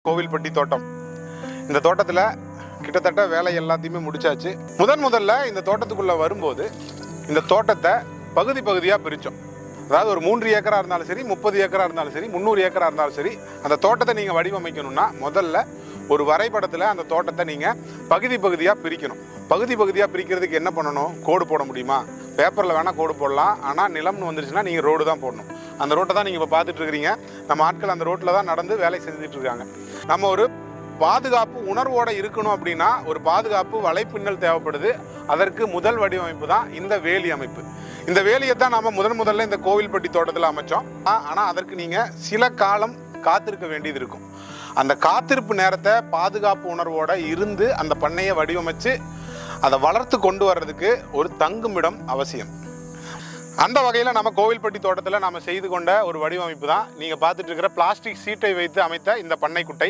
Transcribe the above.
கோவில்பட்டி தோட்டம். இந்த தோட்டத்தில் கிட்டத்தட்ட வேலை எல்லாத்தையுமே முடிச்சாச்சு. முதல்ல இந்த தோட்டத்துக்குள்ளே வரும்போது இந்த தோட்டத்தை பகுதி பகுதியாக பிரித்தோம். அதாவது ஒரு 3 ஏக்கராக இருந்தாலும் சரி, 30 ஏக்கராக இருந்தாலும் சரி, 300 ஏக்கராக இருந்தாலும் சரி, அந்த தோட்டத்தை நீங்கள் வடிவமைக்கணும்னா முதல்ல ஒரு வரைபடத்தில் அந்த தோட்டத்தை நீங்கள் பகுதி பகுதியாக பிரிக்கணும். பகுதி பகுதியாக பிரிக்கிறதுக்கு என்ன பண்ணணும்? கோடு போட முடியுமா? பேப்பரில் வேணால் கோடு போடலாம். ஆனால் நிலம்னு வந்துருச்சுன்னா நீங்கள் ரோடு தான் போடணும். அந்த ரோட்டை தான் நீங்கள் இப்போ பார்த்துட்டு இருக்கிறீங்க. நம்ம ஆட்கள் அந்த ரோட்டில் தான் நடந்து வேலை செஞ்சுட்டு இருக்காங்க. நம்ம ஒரு பாதுகாப்பு உணர்வோடு இருக்கணும் அப்படின்னா ஒரு பாதுகாப்பு வலைப்பின்னல் தேவைப்படுது. அதற்கு முதல் வடிவமைப்பு தான் இந்த வேலி அமைப்பு. இந்த வேலியை தான் நம்ம முதல்ல இந்த கோவில்பட்டி தோட்டத்தில் அமைச்சோம். ஆனால் அதற்கு நீங்கள் சில காலம் காத்திருக்க வேண்டியது இருக்கும். அந்த காத்திருப்பு நேரத்தை பாதுகாப்பு உணர்வோடு இருந்து அந்த பண்ணையை வடிவமைச்சு அதை வளர்த்து கொண்டு வர்றதுக்கு ஒரு தங்குமிடம் அவசியம். அந்த வகையில் நம்ம கோவில்பட்டி தோட்டத்தில் நம்ம செய்து கொண்ட ஒரு வடிவமைப்பு தான் நீங்கள் பார்த்துட்டு இருக்கிற பிளாஸ்டிக் சீட்டை வைத்து அமைத்த இந்த பண்ணை குட்டை.